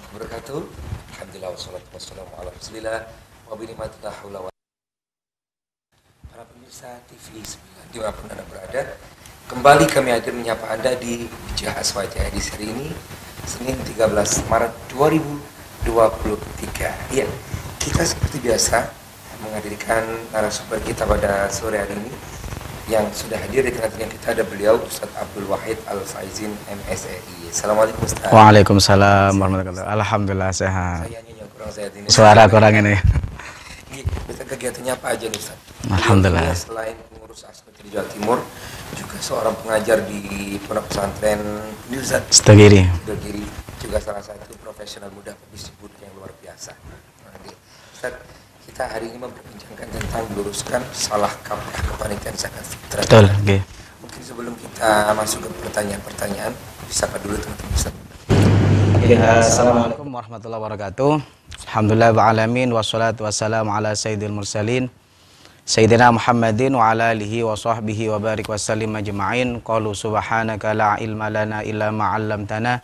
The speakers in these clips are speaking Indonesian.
wabarakatuh. Alhamdulillah wassalatu wassalamu ala Rasulillah wa bi ni'matil haula wa para pemirsa TV Bismillah dimanapun Anda berada. Kembali kami akan menyapa Anda di Wijahas Wajah di seri ini Senin 13 Maret 2023. Ya, kita seperti biasa menghadirkan narasumber kita pada sore hari ini. Yang sudah hadir di tengah-tengah kita ada beliau Ustaz Abdul Wahid Al-Faizin MSEI. Assalamualaikum Ustaz. Waalaikumsalam warahmatullahi wabarakatuh. Alhamdulillah sehat. Sayangnya yang kurang sehat ini. Suara kurang ini. Ustaz, kegiatannya apa aja nih Ustaz? Alhamdulillah. Selain pengurus ASNUT di Jawa Timur, juga seorang pengajar di Pondok Pesantren Ustaz Setogiri. Juga salah satu profesional muda pebisnis yang luar biasa. Ustaz, kita hari ini memperbincangkan tentang meluruskan salah kaprah kepanitiaan zakat fitrah. Betul, okay. Mungkin sebelum kita masuk ke pertanyaan-pertanyaan, disapa dulu teman-teman Ustaz. Assalamualaikum warahmatullahi wabarakatuh. Alhamdulillah wa'alamin wassalatu wassalamu ala sayyidil mursalin Sayyidina Muhammadin wa ala alihi wa sahbihi wa barik wassalim ajma'in. Qalu subhanaka la ilma lana illa ma'allamtana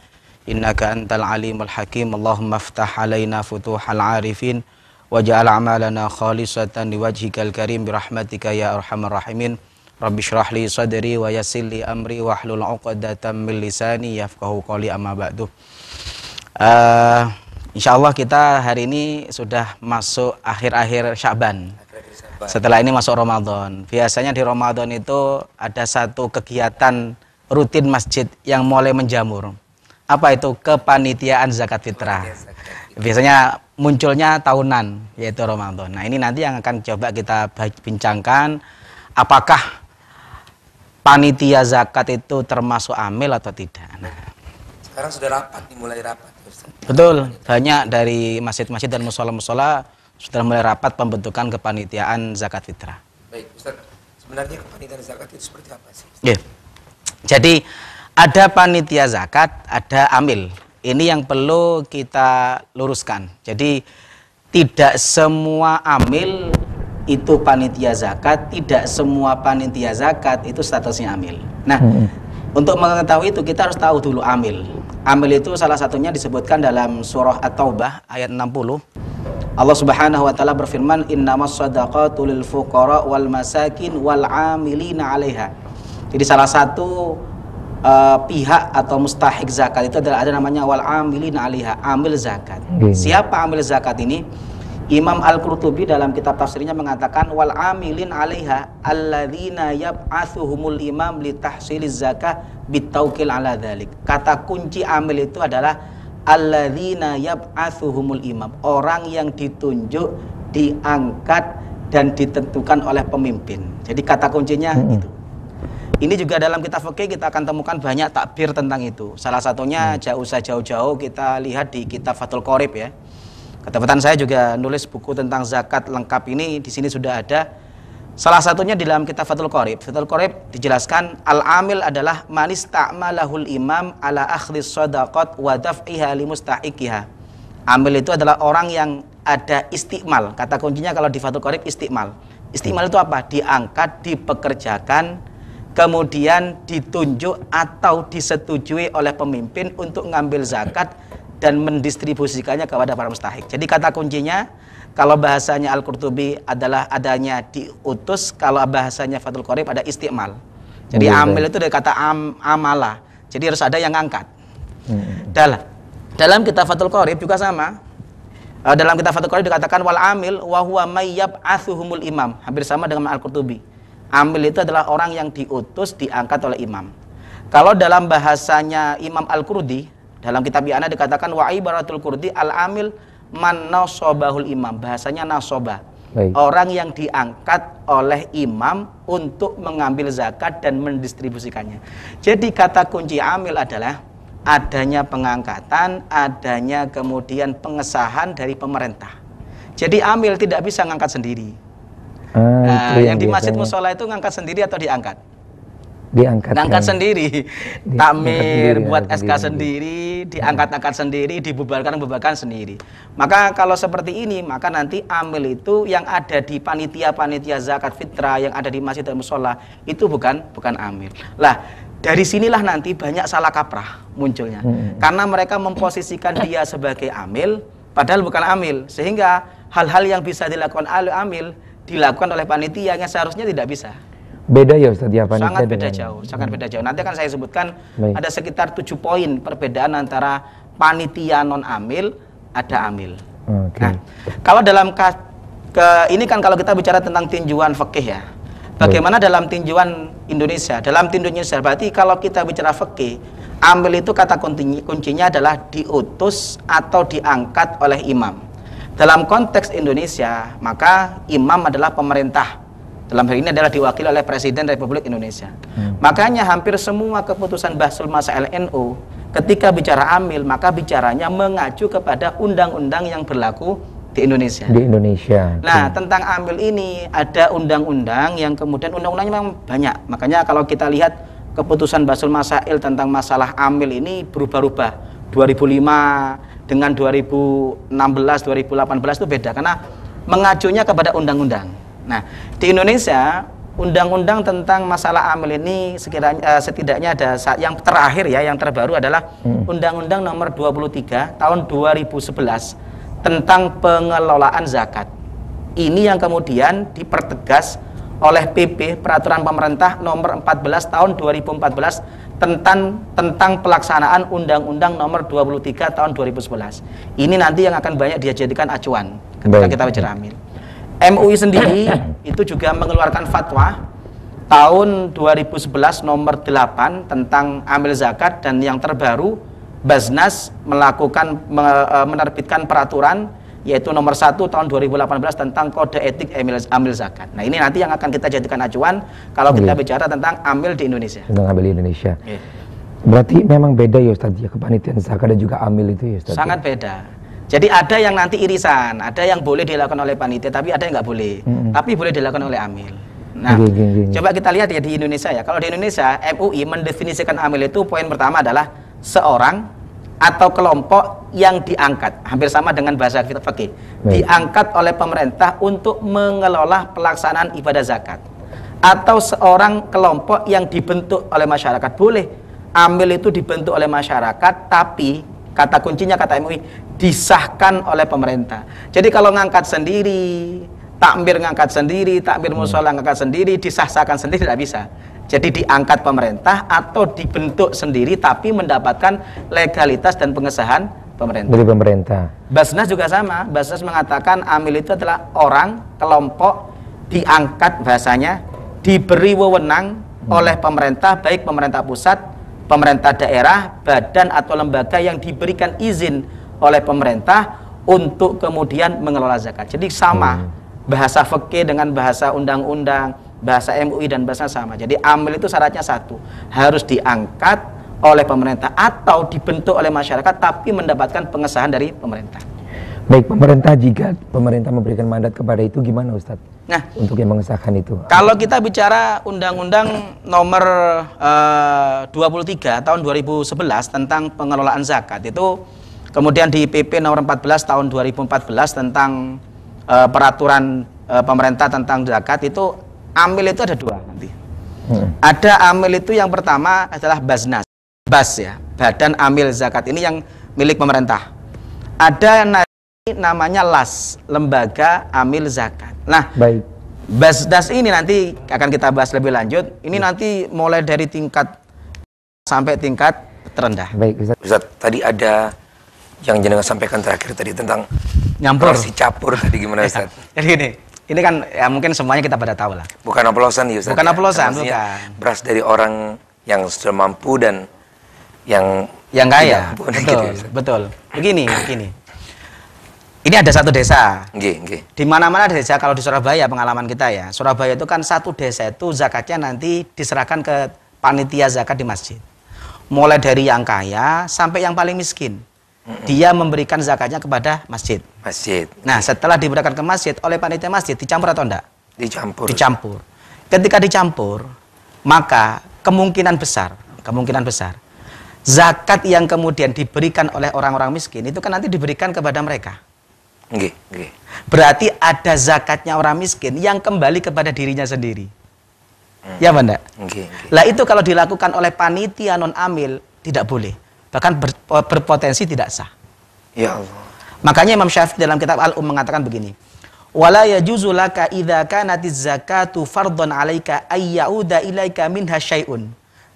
innaka antal alimul hakim. Allahumma aftah alaina futuhal arifin waj'al a'malana khalisatan liwajhikal karim birahmatika ya arhamar rahimin. Rabbi shrah li sadri wa yassir li amri wahlul 'uqdatam min lisani yafqahu qawli amma ba'du. Insyaallah kita hari ini sudah masuk akhir-akhir Sya'ban. Setelah ini masuk Ramadan. Biasanya di Ramadan itu ada satu kegiatan rutin masjid yang mulai menjamur. Apa itu? Kepanitiaan zakat fitrah. Biasanya munculnya tahunan, yaitu Ramadan. Nah, ini nanti yang akan coba kita bincangkan, apakah panitia zakat itu termasuk amil atau tidak. Nah, sekarang sudah rapat, dimulai rapat. Ustaz. Betul, banyak dari masjid-masjid dan musola-musola sudah mulai rapat pembentukan kepanitiaan zakat fitrah. Baik, Ustaz. Sebenarnya kepanitiaan zakat itu seperti apa sih? Yeah. Jadi ada panitia zakat, ada amil. Ini yang perlu kita luruskan. Jadi tidak semua amil itu panitia zakat, tidak semua panitia zakat itu statusnya amil. Nah, untuk mengetahui itu kita harus tahu dulu amil. Amil itu salah satunya disebutkan dalam surah At-Taubah ayat 60. Allah Subhanahu wa taala berfirman, "Innamas shadaqatu lil fuqara wal masakin wal 'amilina 'alaiha." Jadi salah satu pihak atau mustahik zakat itu adalah ada namanya wal amilin alaiha, amil zakat. Siapa amil zakat ini? Imam Al-Qurtubi dalam kitab tafsirnya mengatakan wal amilin alaiha alladzina yab'atsuhumul imam li tahsiliz zakah bitaukil ala dzalik. Kata kunci amil itu adalah alladzina yab'atsuhumul imam, orang yang ditunjuk, diangkat dan ditentukan oleh pemimpin. Jadi kata kuncinya itu. Ini juga dalam kitab fikih kita akan temukan banyak takbir tentang itu. Salah satunya jauh-jauh kita lihat di kitab Fathul Qorib ya. Ketepatan saya juga nulis buku tentang zakat lengkap ini, di sini sudah ada. Salah satunya di dalam kitab Fathul Qorib. Fathul Qorib dijelaskan al-amil adalah manis ta'malahul imam ala akhdhis shadaqat wa daf'iha limustahiqiha. Amil itu adalah orang yang ada istiqmal. Kata kuncinya kalau di Fathul Qorib istiqmal. Istiqmal itu apa? Diangkat, dipekerjakan, kemudian ditunjuk atau disetujui oleh pemimpin untuk mengambil zakat dan mendistribusikannya kepada para mustahik. Jadi kata kuncinya kalau bahasanya Al-Qurtubi adalah adanya diutus, kalau bahasanya Fathul Qorib ada istiqmal. Jadi amil itu dari kata amala. Jadi harus ada yang ngangkat. Dalam kitab Fathul Qorib juga sama. Dalam kitab Fathul Qorib dikatakan wal amil wa huwa may yab'atsuhumul imam. Hampir sama dengan Al-Qurtubi. Amil itu adalah orang yang diutus, diangkat oleh imam. Kalau dalam bahasanya Imam Al-Qurdi, dalam kitab I'anah dikatakan wa ibaratul Qurdi al-amil man nasobahul imam. Bahasanya nasobah. Orang yang diangkat oleh imam untuk mengambil zakat dan mendistribusikannya. Jadi kata kunci amil adalah adanya pengangkatan, adanya kemudian pengesahan dari pemerintah. Jadi amil tidak bisa ngangkat sendiri. Nah, yang di masjid musola itu ngangkat sendiri atau diangkat? Ngangkat sendiri. Takmir, buat SK sendiri, diangkat-angkat sendiri, dibubarkan sendiri. Maka kalau seperti ini, maka nanti amil itu yang ada di panitia-panitia zakat fitrah yang ada di masjid dan musola itu bukan amil. Lah, dari sinilah nanti banyak salah kaprah munculnya. Karena mereka memposisikan dia sebagai amil, padahal bukan amil. Sehingga hal-hal yang bisa dilakukan oleh amil, dilakukan oleh panitia yang seharusnya tidak bisa. Beda ya Ustaz ya panitia? Sangat beda jauh, sangat beda jauh. Nanti akan saya sebutkan ada sekitar 7 poin perbedaan antara panitia non-amil, ada amil. Nah, kalau dalam ini kan kalau kita bicara tentang tinjuan fikih ya. Bagaimana dalam tinjuan Indonesia? Dalam tinjuan Indonesia berarti kalau kita bicara fikih, amil itu kata kuncinya adalah diutus atau diangkat oleh imam. Dalam konteks Indonesia, maka imam adalah pemerintah. Dalam hal ini adalah diwakili oleh Presiden Republik Indonesia. Makanya hampir semua keputusan Bahsul Masail NU ketika bicara amil, maka bicaranya mengacu kepada undang-undang yang berlaku di Indonesia. Di Indonesia. Nah, tentang amil ini ada undang-undang yang kemudian undang-undangnya memang banyak. Makanya kalau kita lihat keputusan Bahsul Masail tentang masalah amil ini berubah-ubah. 2005 dengan 2016, 2018 itu beda karena mengacunya kepada undang-undang. Nah, di Indonesia undang-undang tentang masalah amil ini setidaknya ada yang terakhir ya, yang terbaru adalah Undang-Undang Nomor 23 Tahun 2011 tentang pengelolaan zakat. Ini yang kemudian dipertegas oleh PP Peraturan Pemerintah Nomor 14 Tahun 2014 tentang pelaksanaan Undang-Undang Nomor 23 Tahun 2011. Ini nanti yang akan banyak dijadikan acuan ketika kita bicara amil. MUI sendiri itu juga mengeluarkan fatwa tahun 2011 nomor 8 tentang amil zakat, dan yang terbaru Basnas menerbitkan peraturan yaitu nomor 1 tahun 2018 tentang kode etik amil zakat. Nah, ini nanti yang akan kita jadikan acuan kalau kita bicara tentang amil di Indonesia. Tentang amil di Indonesia. Berarti memang beda ya Ustaz ya, kepanitiaan zakat dan juga amil itu ya Ustaz? Sangat beda. Jadi ada yang nanti irisan, ada yang boleh dilakukan oleh panitia, tapi ada yang nggak boleh. Tapi boleh dilakukan oleh amil. Nah, coba kita lihat ya di Indonesia ya. Kalau di Indonesia, MUI mendefinisikan amil itu poin pertama adalah seorang atau kelompok yang diangkat, hampir sama dengan bahasa fikih, diangkat oleh pemerintah untuk mengelola pelaksanaan ibadah zakat, atau seorang kelompok yang dibentuk oleh masyarakat. Boleh amil itu dibentuk oleh masyarakat, tapi kata kuncinya kata MUI disahkan oleh pemerintah. Jadi kalau ngangkat sendiri, takmir ngangkat sendiri, takmir mushola ngangkat sendiri, disahkan sendiri tidak bisa. Jadi diangkat pemerintah atau dibentuk sendiri tapi mendapatkan legalitas dan pengesahan pemerintah. Dari pemerintah. Basnas juga sama. Basnas mengatakan amil itu adalah orang, kelompok diangkat bahasanya, diberi wewenang oleh pemerintah, baik pemerintah pusat, pemerintah daerah, badan atau lembaga yang diberikan izin oleh pemerintah untuk kemudian mengelola zakat. Jadi sama bahasa fikih dengan bahasa undang-undang, bahasa MUI dan bahasa sama. Jadi amil itu syaratnya satu, harus diangkat oleh pemerintah atau dibentuk oleh masyarakat tapi mendapatkan pengesahan dari pemerintah. Baik, pemerintah, jika pemerintah memberikan mandat kepada itu gimana Ustadz? Nah, untuk yang mengesahkan itu. Kalau kita bicara Undang-Undang Nomor 23 Tahun 2011 tentang pengelolaan zakat, itu kemudian di PP Nomor 14 Tahun 2014 tentang peraturan pemerintah tentang zakat, itu amil itu ada dua nanti. Ada amil itu yang pertama adalah Basnas, Bas ya, Badan Amil Zakat, ini yang milik pemerintah. Ada namanya LAS, Lembaga Amil Zakat. Nah, baik. Basnas ini nanti akan kita bahas lebih lanjut. Ini nanti mulai dari tingkat sampai tingkat terendah. Baik, Ustaz, tadi ada yang jenengan sampaikan terakhir tadi tentang nyampur, si capur tadi gimana Ustaz? Jadi ini kan ya mungkin semuanya kita pada tahu lah. Bukan oplosan ya Ustaz. Bukan oplosan, bukan. Beras dari orang yang sudah mampu dan yang kaya. Betul, gitu, betul. Begini. Ini ada satu desa. Di mana-mana ada desa. Kalau di Surabaya pengalaman kita ya, Surabaya itu kan satu desa itu zakatnya nanti diserahkan ke panitia zakat di masjid. Mulai dari yang kaya sampai yang paling miskin. Dia memberikan zakatnya kepada masjid. Nah, setelah diberikan ke masjid oleh panitia masjid, dicampur atau enggak? Dicampur. Ketika dicampur, maka kemungkinan besar zakat yang kemudian diberikan oleh orang-orang miskin itu kan nanti diberikan kepada mereka. Berarti ada zakatnya orang miskin yang kembali kepada dirinya sendiri. Ya benda. Okay. Lah itu kalau dilakukan oleh panitia non amil tidak boleh, bahkan berpotensi tidak sah. Ya Allah. Makanya Imam Syafi'i dalam kitab Al-Um mengatakan begini, wala yajuzu laka idza kanatiz zakatu fardhan 'alaika ay ya'uda ilaika minha syai'un.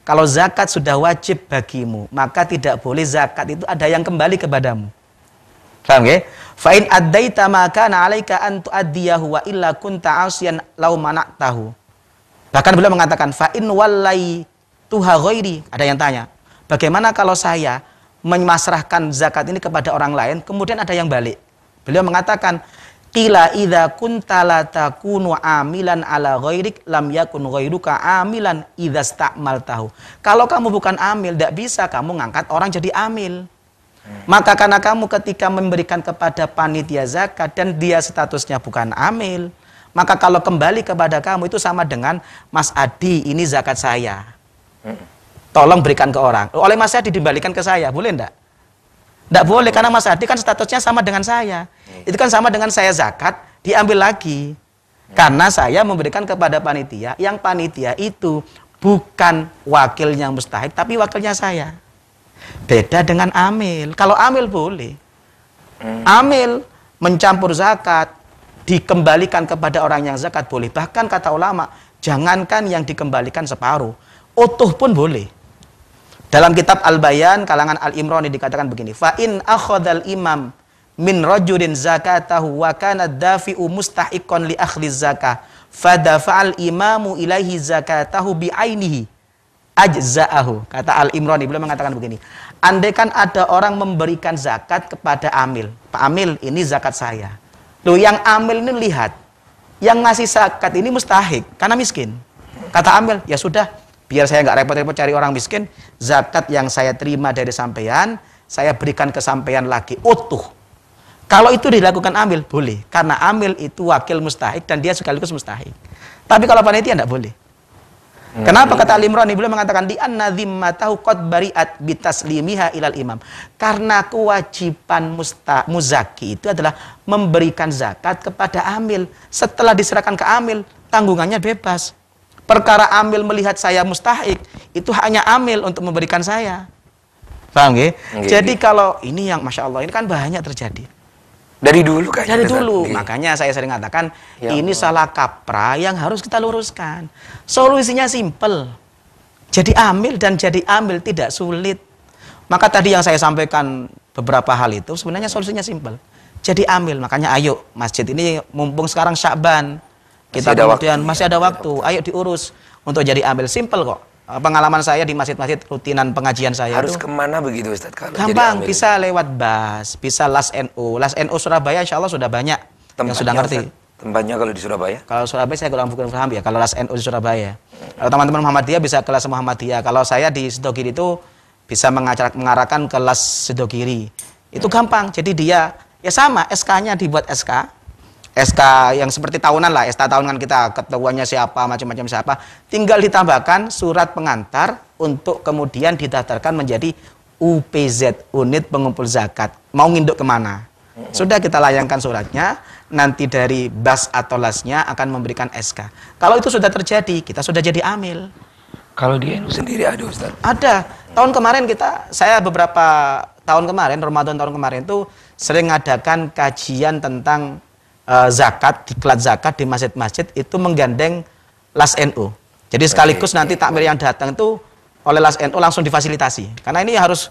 Kalau zakat sudah wajib bagimu, maka tidak boleh zakat itu ada yang kembali kepadamu. Paham ya? Fa in addaita ma kana 'alaika an tu'addiyahu wa illa kunta 'asiyan law mana'tahu. Bahkan beliau mengatakan fa in wallai tuha ghairi. Ada yang tanya, bagaimana kalau saya memasrahkan zakat ini kepada orang lain, kemudian ada yang balik? Beliau mengatakan, qila idza kunta la takunu amilan ala ghairik lam yakun ghairuka amilan idza sta'maltahu. Kalau kamu bukan amil, tidak bisa kamu ngangkat orang jadi amil. Maka karena kamu ketika memberikan kepada panitia zakat dan dia statusnya bukan amil, maka kalau kembali kepada kamu itu sama dengan Mas Adi, ini zakat saya. Tolong berikan ke orang. Oleh Mas Adi dikembalikan ke saya, boleh enggak? Enggak boleh, karena Mas Adi kan statusnya sama dengan saya. Itu kan sama dengan saya zakat, diambil lagi. Karena saya memberikan kepada panitia, yang panitia itu bukan wakilnya mustahik, tapi wakilnya saya. Beda dengan amil. Kalau amil boleh. Amil mencampur zakat, dikembalikan kepada orang yang zakat boleh. Bahkan kata ulama, jangankan yang dikembalikan separuh, utuh pun boleh. Dalam kitab Al-Bayan kalangan Al-Imrani dikatakan begini, fa in akhadhal imam min rajulin zakatahu wa kana dafi'u mustahiqan li akhdhi zakah fadafa'al imamu ilaihi zakatahu bi ainihi ajza'ahu. Kata Al-Imrani beliau mengatakan begini, andaikan ada orang memberikan zakat kepada amil, Pak Amil ini zakat saya. Loh, yang amil ini lihat, yang ngasih zakat ini mustahik karena miskin. Kata amil, ya sudah, biar saya nggak repot-repot cari orang miskin, zakat yang saya terima dari sampean, saya berikan ke sampean lagi utuh. Kalau itu dilakukan amil, boleh. Karena amil itu wakil mustahik dan dia sekaligus mustahik. Tapi kalau panitia tidak boleh. Kenapa kata Al-Imrani? Beliau mengatakan, di anna dhimmatahu qad bari'at bitaslimiha ilal imam. Karena kewajiban muzaki itu adalah memberikan zakat kepada amil. Setelah diserahkan ke amil, tanggungannya bebas. Perkara amil melihat saya mustahik, itu hanya amil untuk memberikan saya. Paham ya? Jadi kalau ini yang Masya Allah, ini kan banyak terjadi. Dari dulu kan? Dari dulu. Makanya saya sering katakan, ya ini salah kaprah yang harus kita luruskan. Solusinya simpel. Jadi amil dan jadi amil tidak sulit. Maka tadi yang saya sampaikan beberapa hal itu sebenarnya solusinya simpel. Jadi amil. Makanya ayo masjid ini mumpung sekarang Sya'ban. Kita kemudian masih ada waktu. Ayo diurus untuk jadi amil. Simpel kok. Pengalaman saya di masjid-masjid rutinan pengajian saya harus itu kemana begitu Ustaz? Kalau gampang, bisa lewat BAS, bisa LAS NU. LAS NU Surabaya insya Allah sudah banyak yang sudah ngerti. Tempatnya kalau di Surabaya? Kalau Surabaya saya kurang paham ya, kalau LAS NU di Surabaya. Kalau teman-teman Muhammadiyah bisa ke LAS Muhammadiyah. Kalau saya di Sidogiri itu bisa mengarahkan ke LAS Sidogiri. Itu gampang, jadi dia ya sama, SK-nya dibuat SK yang seperti tahunan lah, SK tahunan kita, ketuanya siapa, macam-macam siapa, tinggal ditambahkan surat pengantar untuk kemudian didaftarkan menjadi UPZ, unit pengumpul zakat. Mau nginduk kemana? Sudah kita layangkan suratnya, nanti dari BAS atau LAS-nya akan memberikan SK. Kalau itu sudah terjadi, kita sudah jadi amil. Kalau di NU sendiri ada Ustaz? Ada. Tahun kemarin saya beberapa tahun kemarin, Ramadan tahun kemarin itu sering ngadakan kajian tentang zakat, diklat zakat di masjid-masjid itu menggandeng LAS NU. Jadi sekaligus nanti takmir yang datang itu oleh LAS NU langsung difasilitasi. Karena ini harus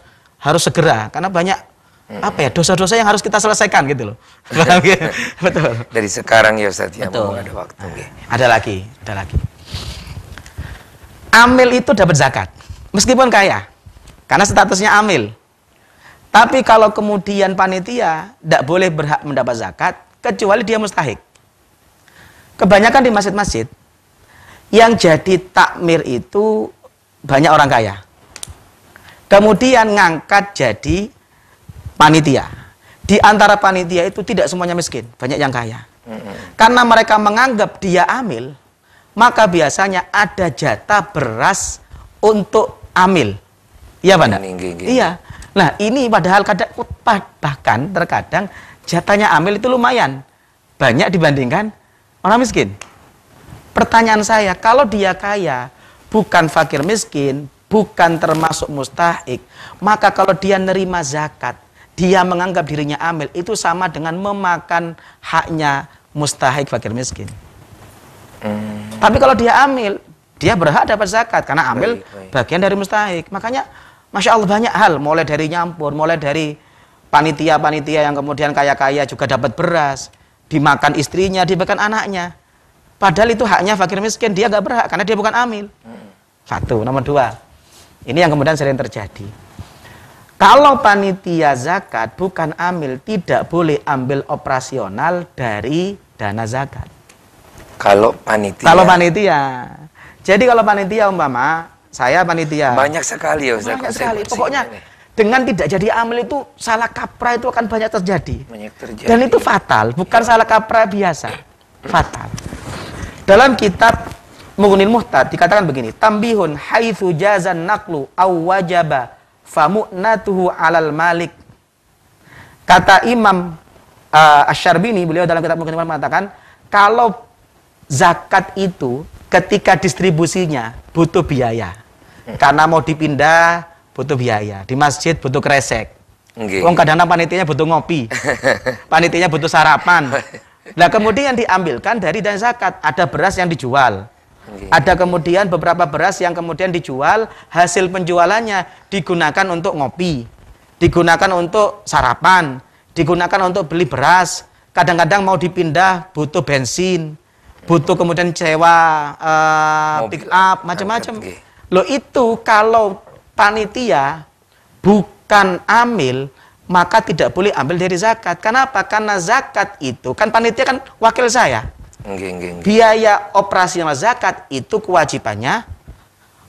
segera, karena banyak dosa-dosa yang harus kita selesaikan gitu loh. Betul. Dari sekarang ya Ustaz ya, betul. Ada waktu. Ada lagi. Amil itu dapat zakat, meskipun kaya, karena statusnya amil. Tapi kalau kemudian panitia tidak boleh berhak mendapat zakat kecuali dia mustahik. Kebanyakan di masjid-masjid yang jadi takmir itu banyak orang kaya. Kemudian ngangkat jadi panitia. Di antara panitia itu tidak semuanya miskin, banyak yang kaya. Karena mereka menganggap dia amil, maka biasanya ada jatah beras untuk amil. Iya, Pak? Iya. Nah, ini padahal bahkan terkadang jatahnya amil itu lumayan banyak dibandingkan orang miskin. Pertanyaan saya, kalau dia kaya, bukan fakir miskin, bukan termasuk mustahik, maka kalau dia nerima zakat, dia menganggap dirinya amil, itu sama dengan memakan haknya mustahik fakir miskin. Tapi kalau dia amil, dia berhak dapat zakat karena amil bagian dari mustahik. Makanya Masya Allah banyak hal, mulai dari nyampur, mulai dari panitia-panitia yang kemudian kaya-kaya juga dapat beras, dimakan istrinya, dimakan anaknya. Padahal itu haknya fakir miskin, dia gak berhak karena dia bukan amil. Satu. Nomor dua, ini yang kemudian sering terjadi. Kalau panitia zakat bukan amil, tidak boleh ambil operasional dari dana zakat. Kalau panitia. Kalau panitia. Jadi kalau panitia umpama, saya panitia. Banyak sekali ya Ustaz. Banyak sekali. Pokoknya dengan tidak jadi amil itu salah kaprah itu akan banyak terjadi. Banyak terjadi. Dan itu fatal, bukan salah kaprah biasa. Fatal. Dalam kitab Mughnil Muhtad dikatakan begini, tambihun haitsu jazan naqlu aw wajaba famu'natuhu 'alal malik. Kata Imam Asy-Syarbini, beliau dalam kitab Mughnil Muhtad mengatakan, kalau zakat itu ketika distribusinya butuh biaya. Karena mau dipindah butuh biaya. Di masjid butuh kresek. Wong kadang-kadang panitianya butuh ngopi. Panitianya butuh sarapan. Nah, kemudian diambilkan dari dana zakat, ada beras yang dijual. Ada kemudian beberapa beras yang kemudian dijual, hasil penjualannya digunakan untuk ngopi, digunakan untuk sarapan, digunakan untuk beli beras. Kadang-kadang mau dipindah butuh bensin, butuh kemudian sewa pick up, macam-macam. Loh itu kalau panitia bukan amil, maka tidak boleh ambil dari zakat. Kenapa? Karena zakat itu, kan panitia kan wakil saya. Biaya operasional zakat itu kewajibannya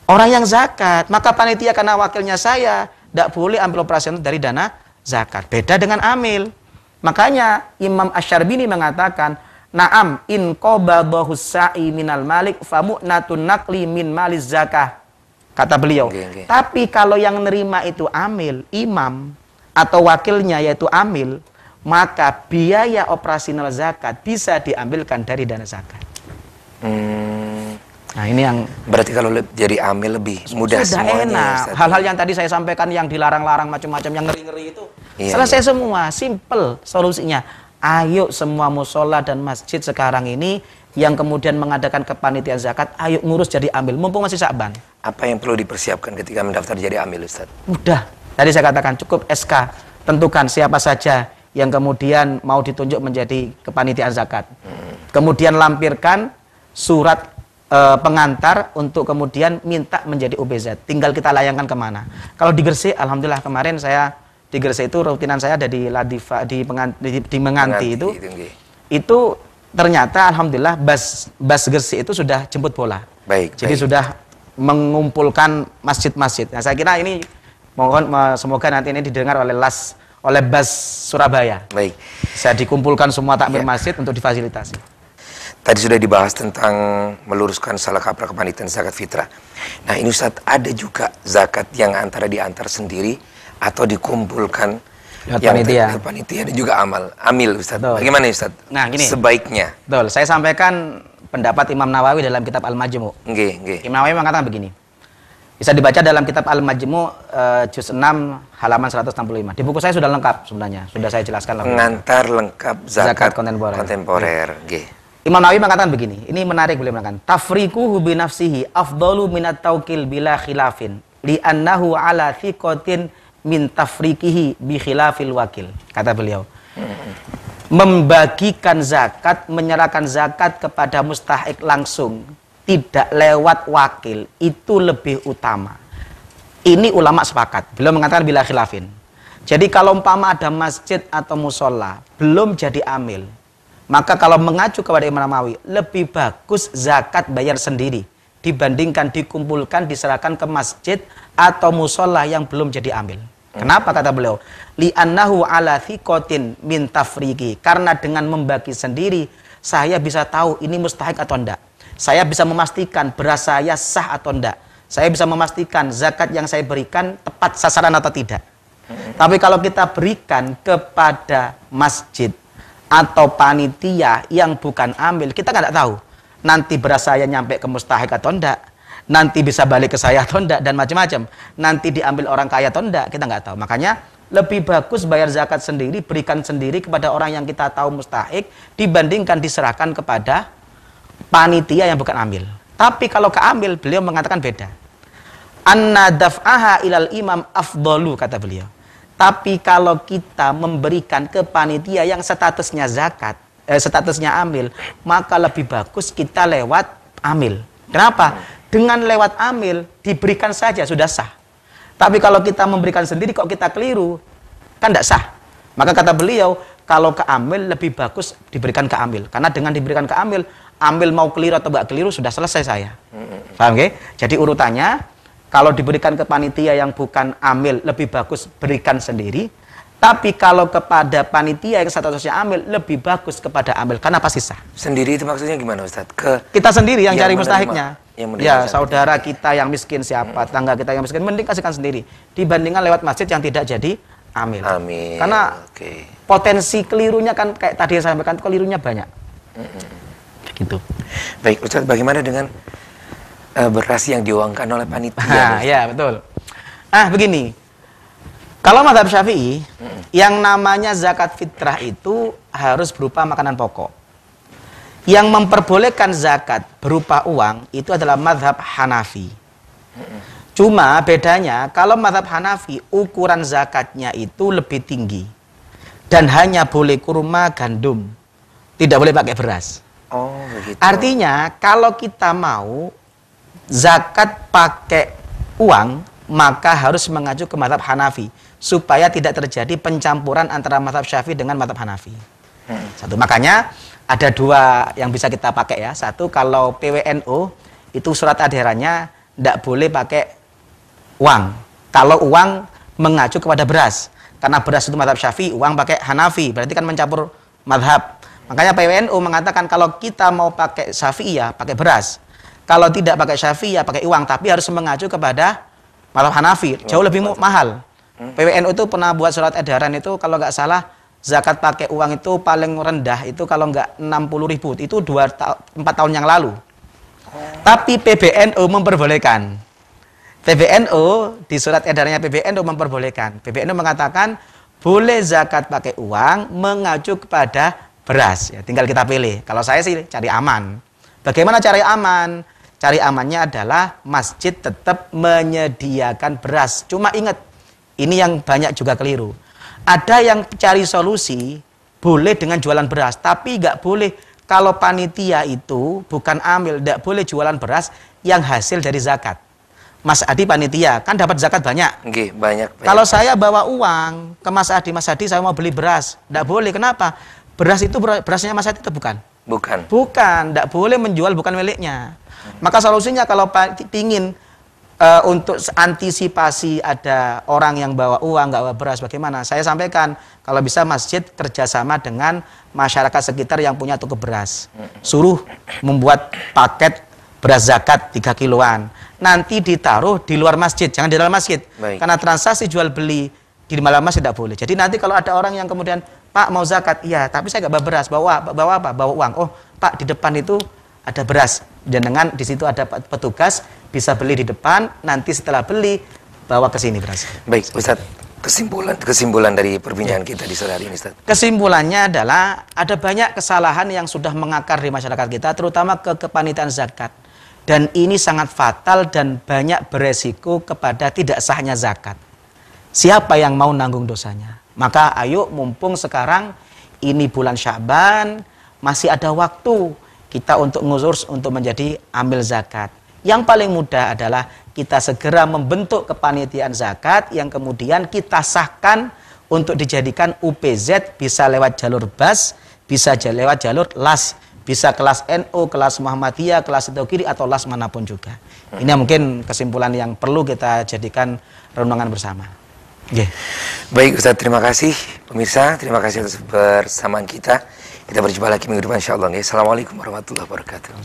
orang yang zakat. Maka panitia karena wakilnya saya, tidak boleh ambil operasional dari dana zakat. Beda dengan amil. Makanya Imam Asy-Syarbini mengatakan, na'am in qabadahu sa'i minal malik famu'natun naqli min maliz zakah. Kata beliau. Tapi kalau yang nerima itu amil, imam atau wakilnya yaitu amil, maka biaya operasional zakat bisa diambilkan dari dana zakat. Nah, ini yang berarti kalau jadi amil lebih mudah sudah semuanya. Enak. Hal-hal yang tadi saya sampaikan yang dilarang-larang macam-macam yang ngeri-ngeri itu selesai semua, simple solusinya. Ayo semua musola dan masjid sekarang ini yang kemudian mengadakan kepanitiaan zakat, ayo ngurus jadi amil, mumpung masih Sa'ban. Apa yang perlu dipersiapkan ketika mendaftar jadi amil, Ustaz? Mudah. Tadi saya katakan cukup SK, tentukan siapa saja yang kemudian mau ditunjuk menjadi kepanitiaan zakat. Kemudian lampirkan surat pengantar untuk kemudian minta menjadi OBZ. Tinggal kita layangkan kemana. Kalau di Gresik, alhamdulillah kemarin saya di Gresik itu rutinan saya ada di Ladifa di Menganti itu ternyata alhamdulillah bas Gresik itu sudah jemput bola. Jadi sudah mengumpulkan masjid-masjid. Nah, saya kira ini mohon semoga nanti ini didengar oleh bas Surabaya. Saya dikumpulkan semua takmir masjid untuk difasilitasi. Tadi sudah dibahas tentang meluruskan salah kaprah kepanitiaan zakat fitrah. Nah, ini Ustaz, ada juga zakat yang antara diantar sendiri atau dikumpulkan yang panitia dan juga amil Ustaz. Betul. Bagaimana Ustaz? Nah, gini. Sebaiknya. Betul. Saya sampaikan pendapat Imam Nawawi dalam kitab Al-Majmu'. Imam Nawawi mengatakan begini. Bisa dibaca dalam kitab Al-Majmu' juz 6 halaman 165. Di buku saya sudah lengkap sebenarnya. Sudah saya jelaskan. Pengantar lengkap zakat kontemporer. Imam Nawawi mengatakan begini. Ini menarik, beliau mengatakan, tafriquhu bi nafsihi afdalu minat tawkil bila khilafin li'annahu ala thiqatin min tafriqihi bi khilafil wakil. Kata beliau. Membagikan zakat, menyerahkan zakat kepada mustahik langsung, tidak lewat wakil, itu lebih utama. Ini ulama sepakat. Beliau mengatakan bila khilafin. Jadi kalau umpama ada masjid atau musola belum jadi amil, maka kalau mengacu kepada Imam Nawawi, lebih bagus zakat bayar sendiri dibandingkan dikumpulkan diserahkan ke masjid atau musola yang belum jadi amil. Kenapa kata beliau? Li'annahu ala thiqatin min tafriqi. Karena dengan membagi sendiri, saya bisa tahu ini mustahik atau enggak. Saya bisa memastikan beras saya sah atau enggak. Saya bisa memastikan zakat yang saya berikan tepat sasaran atau tidak. Tapi kalau kita berikan kepada masjid atau panitia yang bukan amil, kita nggak tahu nanti beras saya nyampe ke mustahik atau enggak, nanti bisa balik ke saya atau enggak, dan macam-macam, nanti diambil orang kaya atau enggak, kita nggak tahu. Makanya lebih bagus bayar zakat sendiri, berikan sendiri kepada orang yang kita tahu mustahik, dibandingkan diserahkan kepada panitia yang bukan amil. Tapi kalau ke amil, beliau mengatakan beda. Anna daf'aha ilal imam afdalu, kata beliau. Tapi kalau kita memberikan ke panitia yang statusnya zakat, statusnya amil, maka lebih bagus kita lewat amil. Kenapa? Dengan lewat amil diberikan saja sudah sah. Tapi kalau kita memberikan sendiri kok kita keliru, kan tidak sah. Maka kata beliau, kalau ke amil lebih bagus diberikan ke amil. Karena dengan diberikan ke amil, amil mau keliru atau nggak keliru sudah selesai saya. Paham nggih? Jadi urutannya, kalau diberikan ke panitia yang bukan amil lebih bagus berikan sendiri. Tapi kalau kepada panitia yang statusnya amil lebih bagus kepada amil, karena pasti sah. Sendiri itu maksudnya gimana Ustadz? Kita sendiri yang cari mustahiknya. Ya, zakat. saudara kita yang miskin siapa, tangga kita yang miskin, mending kasihkan sendiri dibandingkan lewat masjid yang tidak jadi amil. Amin. Karena potensi kelirunya kan kayak tadi yang saya sampaikan, kelirunya banyak. Gitu. Baik Ustadz, bagaimana dengan beras yang diuangkan oleh panitia? Nah, ya betul. Begini, kalau mazhab Syafi'i, yang namanya zakat fitrah itu harus berupa makanan pokok. Yang memperbolehkan zakat berupa uang itu adalah mazhab Hanafi. Cuma bedanya, kalau mazhab Hanafi ukuran zakatnya itu lebih tinggi dan hanya boleh kurma, gandum, tidak boleh pakai beras. Oh, begitu. Artinya kalau kita mau zakat pakai uang, maka harus mengacu ke mazhab Hanafi supaya tidak terjadi pencampuran antara mazhab Syafi'i dengan mazhab Hanafi. Satu, makanya ada dua yang bisa kita pakai ya. Satu, kalau PWNU itu surat edarannya tidak boleh pakai uang. Kalau uang mengacu kepada beras, karena beras itu mazhab Syafi'i, uang pakai Hanafi, berarti kan mencampur mazhab. Makanya PWNU mengatakan kalau kita mau pakai Syafi'i ya pakai beras. Kalau tidak pakai Syafi'i ya pakai uang, tapi harus mengacu kepada mazhab Hanafi, jauh lebih mahal. PWNU itu pernah buat surat edaran itu kalau nggak salah zakat pakai uang itu paling rendah itu kalau nggak 60.000, itu 4 tahun yang lalu. Tapi PBNU memperbolehkan. PBNU di surat edarannya PBNU memperbolehkan. PBNU mengatakan boleh zakat pakai uang mengacu kepada beras. Ya, tinggal kita pilih. Kalau saya sih cari aman. Bagaimana cari aman? Cari amannya adalah masjid tetap menyediakan beras. Cuma ingat, ini yang banyak juga keliru. Ada yang cari solusi boleh dengan jualan beras, tapi nggak boleh kalau panitia itu bukan amil, nggak boleh jualan beras yang hasil dari zakat. Mas Adi panitia kan dapat zakat banyak. Oke, banyak. Kalau saya bawa uang ke Mas Adi saya mau beli beras, nggak boleh. Kenapa? Beras itu berasnya Mas Adi itu bukan? Bukan, nggak boleh menjual bukan miliknya. Maka solusinya kalau ingin untuk antisipasi ada orang yang bawa uang nggak bawa beras, bagaimana? Saya sampaikan kalau bisa masjid kerjasama dengan masyarakat sekitar yang punya toko beras, suruh membuat paket beras zakat 3 kiloan, nanti ditaruh di luar masjid, jangan di dalam masjid. Baik. Karena transaksi jual beli di dalam masjid tidak boleh. Jadi nanti kalau ada orang yang kemudian, Pak mau zakat, iya tapi saya nggak bawa beras, bawa apa? Bawa uang. Oh Pak, di depan itu ada beras, dan dengan di situ ada petugas bisa beli di depan, nanti setelah beli bawa ke sini beras. Baik Ustaz, kesimpulan dari perbincangan kita di sore hari ini Ustaz. Kesimpulannya adalah ada banyak kesalahan yang sudah mengakar di masyarakat kita, terutama kepanitiaan zakat, dan ini sangat fatal dan banyak beresiko kepada tidak sahnya zakat. Siapa yang mau nanggung dosanya? Maka ayo, mumpung sekarang ini bulan Sya'ban, masih ada waktu kita untuk ngurus untuk menjadi amil zakat. Yang paling mudah adalah kita segera membentuk kepanitiaan zakat yang kemudian kita sahkan untuk dijadikan UPZ, bisa lewat jalur BAS, bisa lewat jalur LAS, bisa kelas NU, kelas Muhammadiyah, kelas Tauhid atau LAS manapun juga. Ini mungkin kesimpulan yang perlu kita jadikan renungan bersama. Yeah. Baik Ustaz, terima kasih. Pemirsa, terima kasih atas kebersamaan kita. Kita berjumpa lagi minggu depan insyaallah. Assalamualaikum warahmatullahi wabarakatuh.